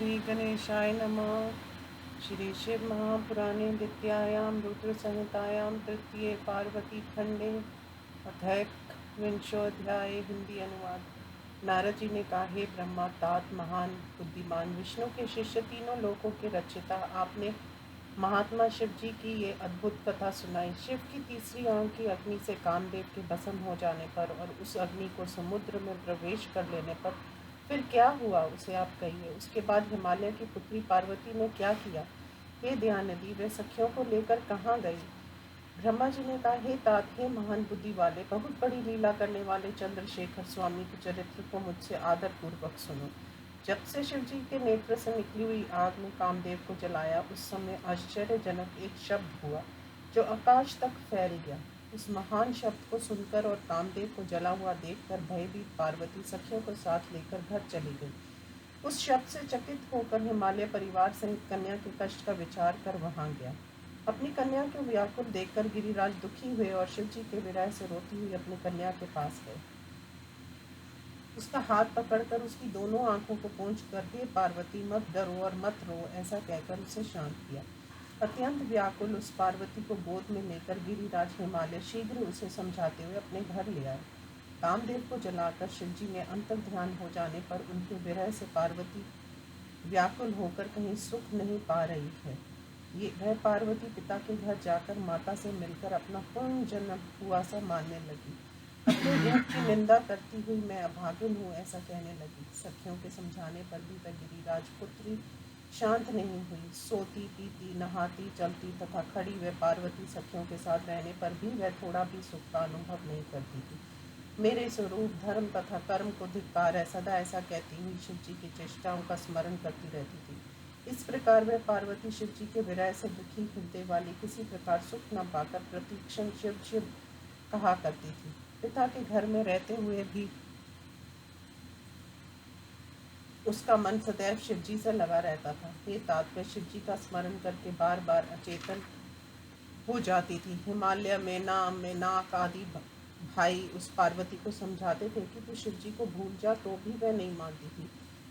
श्री गणेशाय नमः। श्री शिव महापुराणे द्वितीयायां रुद्र संहितायां तृतीये पार्वती खंडे अथैक-विंशोऽध्याय। हिंदी अनुवाद। नारद जी ने कहा, हे ब्रह्मा, तात महान बुद्धिमान विष्णु के शिष्य, तीनों लोकों के रचयिता, आपने महात्मा शिव जी की ये अद्भुत कथा सुनाई। शिव की तीसरी आंख की अग्नि से कामदेव के भस्म हो जाने पर और उस अग्नि को समुद्र में प्रवेश कर लेने पर फिर क्या हुआ, उसे आप कहिए। उसके बाद हिमालय की पुत्री पार्वती ने क्या किया? हे दयानिधि, वे सखियों को लेकर कहाँ गई? ब्रह्मा जी ने कहा, हे तात, हे महान बुद्धि वाले, बहुत बड़ी लीला करने वाले चंद्रशेखर स्वामी के चरित्र को मुझसे आदर पूर्वक सुनो। जब से शिव जी के नेत्र से निकली हुई आग ने कामदेव को जलाया, उस समय आश्चर्यजनक एक शब्द हुआ जो आकाश तक फैल गया। उस महान शब्द को सुनकर और कामदेव को जला हुआ देखकर भयभीत पार्वती सखियों को साथ लेकर घर चली गई। उस शब्द से चकित होकर हिमालय परिवार सहित कन्या के कष्ट का विचार कर वहां गया। अपनी कन्या को व्याकुल देखकर गिरिराज दुखी हुए और शिव जी के विरह से रोती हुई अपनी कन्या के पास गए। उसका हाथ पकड़कर उसकी दोनों आंखों को पोंछकर, हे पार्वती, मत डरो और मत रो, ऐसा कहकर उसे शांत किया। अत्यंत व्याकुल उस पार्वती को गोद में लेकर गिरिराज हिमालय शीघ्र उसे समझाते हुए अपने घर ले आए। कामदेव को जलाकर शिव जी में अंतर्ध्यान हो जाने पर उनके विरह से पार्वती व्याकुल होकर कहीं सुख नहीं पा रही है। वह पार्वती पिता के घर जाकर माता से मिलकर अपना पूर्ण जन्म हुआ सा मानने लगी। अपने रूप की निंदा करती हुई मैं अभागिन हूँ, ऐसा कहने लगी। सखियों के समझाने पर भी वह गिरिराज पुत्री शांत नहीं हुई। सोती, पीती, नहाती, चलती तथा खड़ी वह पार्वती सखियों के साथ रहने पर भी वह थोड़ा भी सुख का अनुभव नहीं करती थी। मेरे स्वरूप, धर्म तथा कर्म को धिक्कार है, सदा ऐसा कहती हुई शिव जी की चेष्टाओं का स्मरण करती रहती थी। इस प्रकार वह पार्वती शिव जी के विरह से दुखी हृदय वाली किसी प्रकार सुख न पाकर प्रतिक्षण शिव शिव कहा करती थी। पिता के घर में रहते हुए भी उसका मन सदैव शिव जी से लगा रहता था। हे तात, वह शिव जी का स्मरण करके बार बार अचेतन हो जाती थी। हिमालय, मेनाक आदि भाई उस पार्वती को समझाते थे कि तू शिव जी को भूल जा, तो भी वह नहीं मानती थी।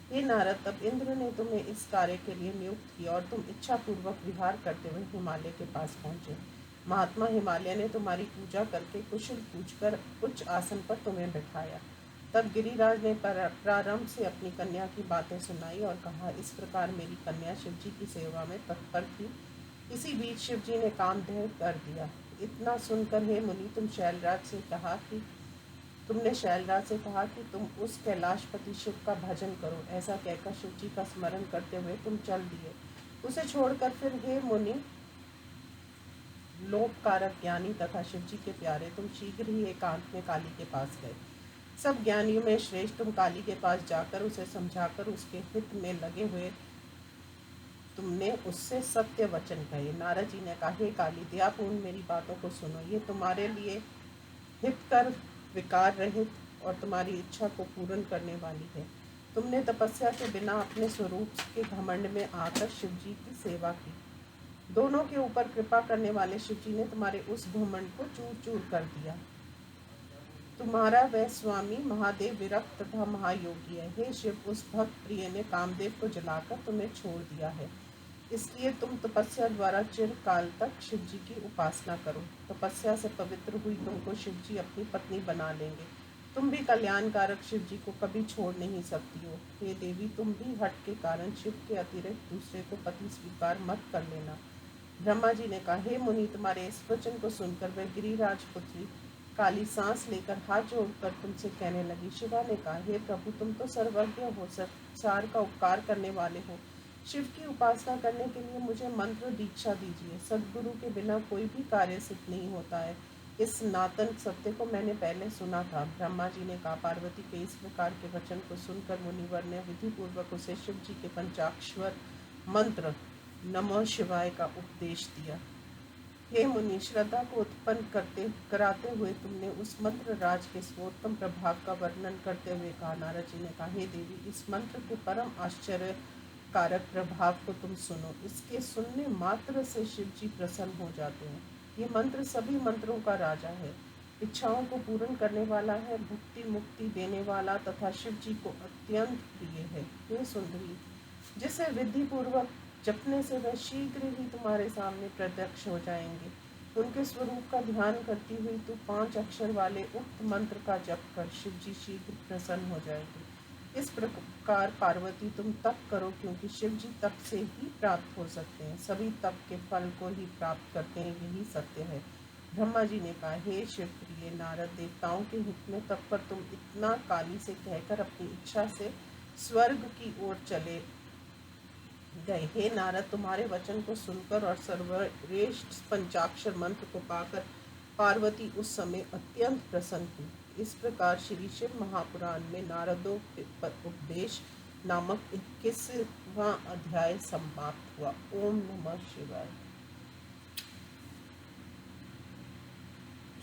हे नारद, तब इंद्र ने तुम्हें इस कार्य के लिए नियुक्त किया और तुम इच्छा पूर्वक विहार करते हुए हिमालय के पास पहुंचे। महात्मा हिमालय ने तुम्हारी पूजा करके कुशल पूछकर उच्च आसन पर तुम्हें बैठाया। तब गिरिराज ने प्रारंभ से अपनी कन्या की बातें सुनाई और कहा, इस प्रकार मेरी कन्या शिव जी की सेवा में तत्पर थी। इसी बीच शिव जी ने कामदेव कर दिया। इतना सुनकर हे मुनि, तुमने शैलराज से कहा कि तुम उस कैलाशपति शिव का भजन करो। ऐसा कहकर शिव जी का स्मरण करते हुए तुम चल दिए। उसे छोड़कर फिर हे मुनि, लोककारक ज्ञानी तथा शिव जी के प्यारे, तुम शीघ्र ही एकांत में काली के पास गए। सब ज्ञानियों में श्रेष्ठ तुम काली के पास जाकर उसे समझाकर उसके हित में लगे हुए तुमने उससे सत्य वचन कहे। नारद जी ने कहा, हे काली, दयापूर्ण मेरी बातों को सुनो। ये तुम्हारे लिए हितकर, विकार रहित और तुम्हारी इच्छा को पूर्ण करने वाली है। तुमने तपस्या के बिना अपने स्वरूप के घमंड में आकर शिव जी की सेवा की। दोनों के ऊपर कृपा करने वाले शिव जी ने तुम्हारे उस घमंड को चूर चूर कर दिया। तुम्हारा वह स्वामी महादेव विरक्त तथा महायोगी है। हे शिव, उस भक्त प्रिय ने कामदेव को जलाकर तुम्हें छोड़ दिया है। इसलिए तुम तपस्या द्वारा चिरकाल तक शिव जी की उपासना करो। तपस्या से पवित्र हुई तुमको शिव जी अपनी पत्नी बना लेंगे। तुम भी कल्याणकारक शिव जी को कभी छोड़ नहीं सकती हो। हे देवी, तुम भी हठ के कारण शिव के अतिरिक्त दूसरे को पति स्वीकार मत कर लेना। ब्रह्मा जी ने कहा, हे मुनि, तुम्हारे इस वचन को सुनकर वह गिरिराज पुत्री काली सांस लेकर हाथ जोड़कर तुमसे कहने लगी। शिवा ने कहा, हे प्रभु, तुम तो सर्वज्ञ हो, संसार का उपकार करने वाले हो। शिव की उपासना करने के लिए मुझे मंत्र दीक्षा दीजिए। सद्गुरु के बिना कोई भी कार्य सिद्ध नहीं होता है। इस सनातन सत्य को मैंने पहले सुना था। ब्रह्मा जी ने कहा, पार्वती के इस प्रकार के वचन को सुनकर मुनिवर ने विधि पूर्वक उसे शिव जी के पंचाक्षर मंत्र नमः शिवाय का उपदेश दिया। हे मुनि, श्रद्धा को उत्पन्न कराते हुए तुमने उस मंत्र राज के सर्वोत्तम प्रभाव का वर्णन करते हुए कहा। नारद जी ने कहा, हे देवी, इस मंत्र के परम आश्चर्य कारक प्रभाव को तुम सुनो। इसके सुनने मात्र से शिव जी प्रसन्न हो जाते हैं। ये मंत्र सभी मंत्रों का राजा है, इच्छाओं को पूर्ण करने वाला है, भुक्ति मुक्ति देने वाला तथा शिव जी को अत्यंत प्रिय है। हे सुंदरी, जिसे विधि पूर्वक जपने से वह शीघ्र ही तुम्हारे सामने प्रत्यक्ष हो जाएंगे। उनके स्वरूप का ध्यान करती हुई तू 5 अक्षर वाले उक्त मंत्र का जप कर, शिव जी शीघ्र प्रसन्न हो जाएंगे। इस प्रकार पार्वती तुम तप करो, क्योंकि शिव जी तप से ही प्राप्त हो सकते हैं। सभी तप के फल को ही प्राप्त करते हैं, यही सत्य है। ब्रह्मा जी ने कहा, हे शिव प्रिय नारद, देवताओं के हित में तप पर तुम इतना काली से कहकर अपनी इच्छा से स्वर्ग की ओर चले गए। हे नारद, तुम्हारे वचन को सुनकर और सर्वश्रेष्ठ पंचाक्षर मंत्र को पाकर पार्वती उस समय अत्यंत प्रसन्न हुई। इस प्रकार श्री शिव महापुराण में नारदोपदेश नामक 21वां अध्याय समाप्त हुआ। ओम नमः शिवाय।